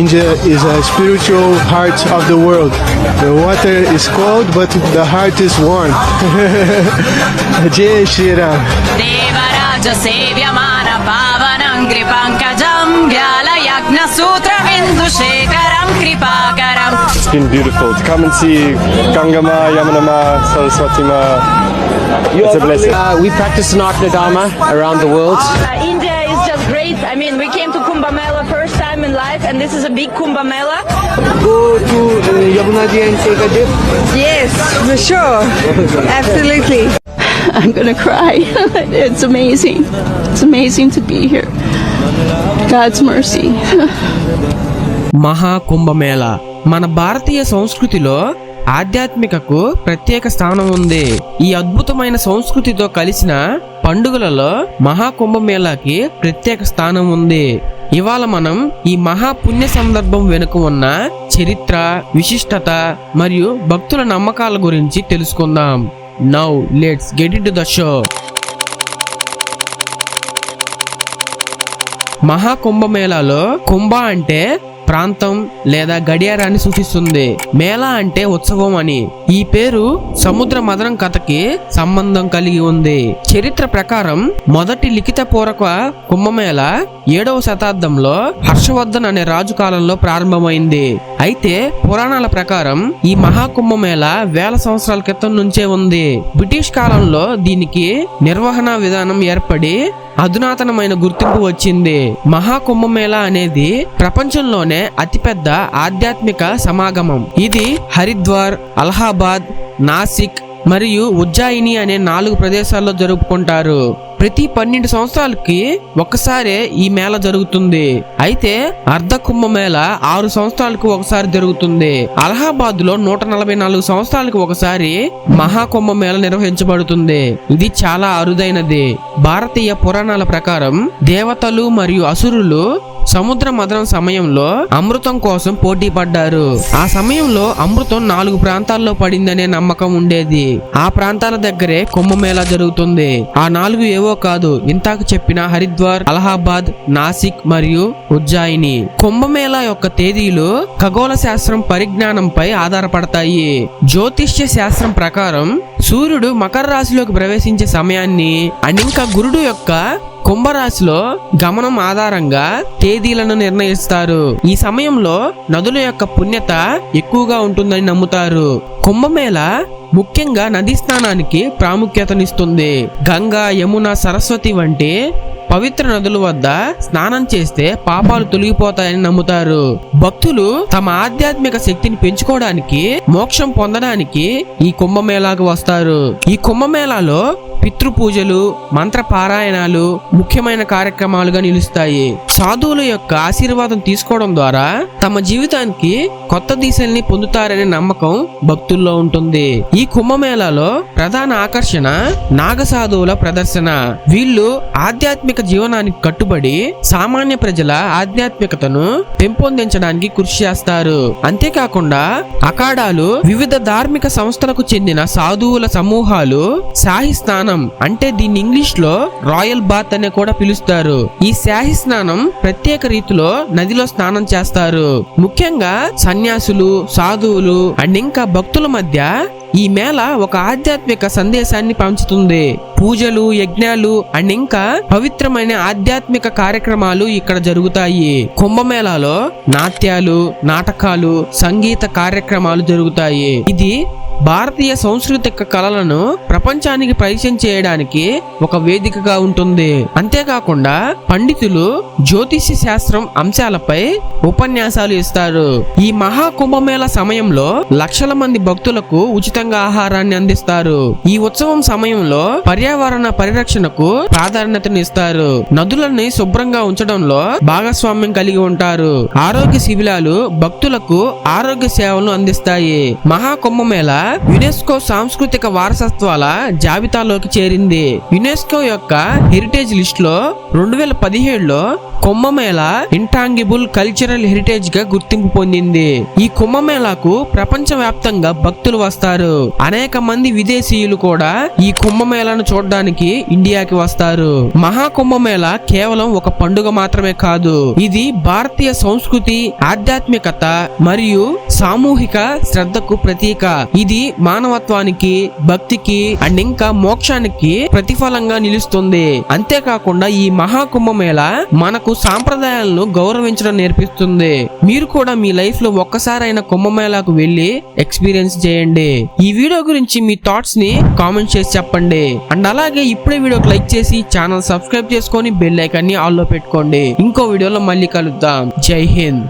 India is a spiritual heart of the world. The water is cold, but the heart is warm. Jai Shri Ram. Devaraja Sevyamana Pavanam Kripankajam Vyala Yagna Sutra Bindu Shekaram Kripakaram. It's been beautiful to come and see Gangama, Yamunama, Saraswati Ma. It's a blessing. We practice Sanatana Dharma around the world. India is just great. I mean, we came to Kumbh Mela first time in life, and this is a big Kumbh Mela. Go to Yamuna Ji and take a dip? Yes, for sure. Absolutely. I'm gonna cry. It's amazing. It's amazing to be here. God's mercy. Maha Kumbh Mela మన భారతీయ సంస్కృతిలో ఆధ్యాత్మికకు ప్రత్యేక స్థానం ఉంది. ఈ అద్భుతమైన సంస్కృతితో కలిసిన పండుగలలో మహాకుంభమేళాకి ప్రత్యేక స్థానం ఉంది. ఇవాళ మనం ఈ మహాపుణ్య సందర్భం వెనుక ఉన్న చరిత్ర, విశిష్టత మరియు భక్తుల నమ్మకాల గురించి తెలుసుకుందాం. Now let's get into the show. మహాకుంభమేళాలో కుంభ అంటే ప్రాంతం లేదా గడియారాన్ని సూచిస్తుంది. మేళా అంటే ఉత్సవం అని. ఈ పేరు సముద్ర మథనం కథకి సంబంధం కలిగి ఉంది. చరిత్ర ప్రకారం మొదటి లిఖిత పూర్వక కుంభమేళ 7వ శతాబ్దంలో హర్షవర్ధన్ అనే రాజు కాలంలో ప్రారంభమైంది. అయితే పురాణాల ప్రకారం ఈ మహాకుంభమేళ వేల సంవత్సరాల క్రితం నుంచే ఉంది. బ్రిటిష్ కాలంలో దీనికి నిర్వహణ విధానం ఏర్పడి అధునాతనమైన గుర్తింపు వచ్చింది. మహాకుంభమేళ అనేది ప్రపంచంలోనే అతిపెద్ద ఆధ్యాత్మిక సమాగమం. ఇది హరిద్వార్, అలహాబాద్, నాసిక్ మరియు ఉజ్జయిని అనే 4 ప్రదేశాల్లో జరుపుకుంటారు. ప్రతి 12 సంవత్సరాలకి ఒక్కసారే ఈ మేళ జరుగుతుంది. అయితే అర్ధ కుంభమేళ 6 సంవత్సరాలకు ఒకసారి జరుగుతుంది. అలహాబాద్ లో 144 సంవత్సరాలకు ఒకసారి మహాకుంభమేళ నిర్వహించబడుతుంది. ఇది చాలా అరుదైనది. భారతీయ పురాణాల ప్రకారం దేవతలు మరియు అసురులు సముద్ర మథనం సమయంలో అమృతం కోసం పోటీ పడ్డారు. ఆ సమయంలో అమృతం 4 ప్రాంతాల్లో పడిందనే నమ్మకం ఉండేది. ఆ ప్రాంతాల దగ్గరే కుంభమేళా జరుగుతుంది. ఆ 4 ఏవో కాదు, ఇంతాక చెప్పిన హరిద్వార్, అలహాబాద్, నాసిక్ మరియు ఉజ్జయిని. కుంభమేళా యొక్క తేదీలు ఖగోళ శాస్త్రం పరిజ్ఞానంపై ఆధారపడతాయి. జ్యోతిష్య శాస్త్రం ప్రకారం సూర్యుడు మకర రాశిలోకి ప్రవేశించే సమయాన్ని ఇంకా గురుడు యొక్క కుంభరాశిలో గమనం ఆధారంగా తేదీలను నిర్ణయిస్తారు. ఈ సమయంలో నదుల యొక్క పుణ్యత ఎక్కువగా ఉంటుందని నమ్ముతారు. కుంభమేళ ముఖ్యంగా నదీ స్నానానికి ప్రాముఖ్యతనిస్తుంది. గంగా, యమున, సరస్వతి వంటి పవిత్ర నదుల వద్ద స్నానం చేస్తే పాపాలు తొలగిపోతాయని నమ్ముతారు. భక్తులు తమ ఆధ్యాత్మిక శక్తిని పెంచుకోవడానికి, మోక్షం పొందడానికి ఈ కుంభమేళాకు వస్తారు. ఈ కుంభమేళాలో పితృపూజలు, మంత్ర పారాయణాలు ముఖ్యమైన కార్యక్రమాలుగా నిలుస్తాయి. సాధువుల యొక్క ఆశీర్వాదం తీసుకోవడం ద్వారా తమ జీవితానికి కొత్త దిశల్ని పొందుతారనే నమ్మకం భక్తుల్లో ఉంటుంది. ఈ కుంభమేళాలో ప్రధాన ఆకర్షణ నాగ సాధువుల ప్రదర్శన. వీళ్ళు ఆధ్యాత్మిక జీవనానికి కట్టుబడి సామాన్య ప్రజల ఆధ్యాత్మికతను పెంపొందించడానికి కృషి చేస్తారు. అంతేకాకుండా అఖాడాలు, వివిధ ధార్మిక సంస్థలకు చెందిన సాధువుల సమూహాలు శాహి స్నానం అంటే దీన్ని ఇంగ్లీష్ లో రాయల్ బాత్ అనే కూడా పిలుస్తారు. ఈ శాహి స్నానం ప్రత్యేక రీతిలో నదిలో స్నానం చేస్తారు. ముఖ్యంగా సన్యాసులు, సాధువులు ఇంకా భక్తుల మధ్య ఈ మేళ ఒక ఆధ్యాత్మిక సందేశాన్ని పంచుతుంది. పూజలు, యజ్ఞాలు ఇంకా పవిత్రమైన ఆధ్యాత్మిక కార్యక్రమాలు ఇక్కడ జరుగుతాయి. కుంభమేళాలో నాట్యాలు, నాటకాలు, సంగీత కార్యక్రమాలు జరుగుతాయి. ఇది భారతీయ సాంస్కృతిక కళలను ప్రపంచానికి పరిచయం చేయడానికి ఒక వేదికగా ఉంటుంది. అంతేకాకుండా పండితులు జ్యోతిష్య శాస్త్రం అంశాలపై ఉపన్యాసాలు ఇస్తారు. ఈ మహాకుంభమేళ సమయంలో లక్షల మంది భక్తులకు ఉచితంగా ఆహారాన్ని అందిస్తారు. ఈ ఉత్సవం సమయంలో పర్యావరణ పరిరక్షణకు ప్రాధాన్యతనిస్తారు. నదులని శుభ్రంగా ఉంచడంలో భాగస్వామ్యం కలిగి ఉంటారు. ఆరోగ్య శిబిరాలు భక్తులకు ఆరోగ్య సేవలను అందిస్తాయి. మహాకుంభమేళ యునెస్కో సాంస్కృతిక వారసత్వాల జాబితాలోకి చేరింది. యునెస్కో యొక్క హెరిటేజ్ లిస్ట్ లో 2017లో కుంభమేళా ఇంటాంగిబుల్ కల్చరల్ హెరిటేజ్ గా గుర్తింపు పొందింది. ఈ కుంభమేళాకు ప్రపంచవ్యాప్తంగా భక్తులు వస్తారు. అనేక మంది విదేశీయులు కూడా ఈ కుంభమేళాను చూడడానికి ఇండియాకి వస్తారు. మహాకుంభమేళా కేవలం ఒక పండుగ మాత్రమే కాదు, ఇది భారతీయ సంస్కృతి, ఆధ్యాత్మికత మరియు సామూహిక శ్రద్ధకు ప్రతీక. ఇది మానవత్వానికి, భక్తికి అండ్ ఇంకా మోక్షానికి ప్రతిఫలంగా నిలుస్తుంది. అంతేకాకుండా ఈ మహాకుంభమేళా మనకు సాంప్రదాయాలను గౌరవించడం నేర్పిస్తుంది. మీరు కూడా మీ లైఫ్ లో ఒక్కసారైనా కుంభమేళాకు వెళ్లి ఎక్స్పీరియన్స్ చేయండి. ఈ వీడియో గురించి మీ థాట్స్ ని కామెంట్ చేసి చెప్పండి. అండ్ అలాగే ఇప్పుడే వీడియోకి లైక్ చేసి ఛానల్ సబ్స్క్రైబ్ చేసుకొని బెల్ ఐకాన్ ని ఆల్ లో పెట్టుకోండి. ఇంకో వీడియోలో మళ్ళీ కలుద్దాం. జై హింద్.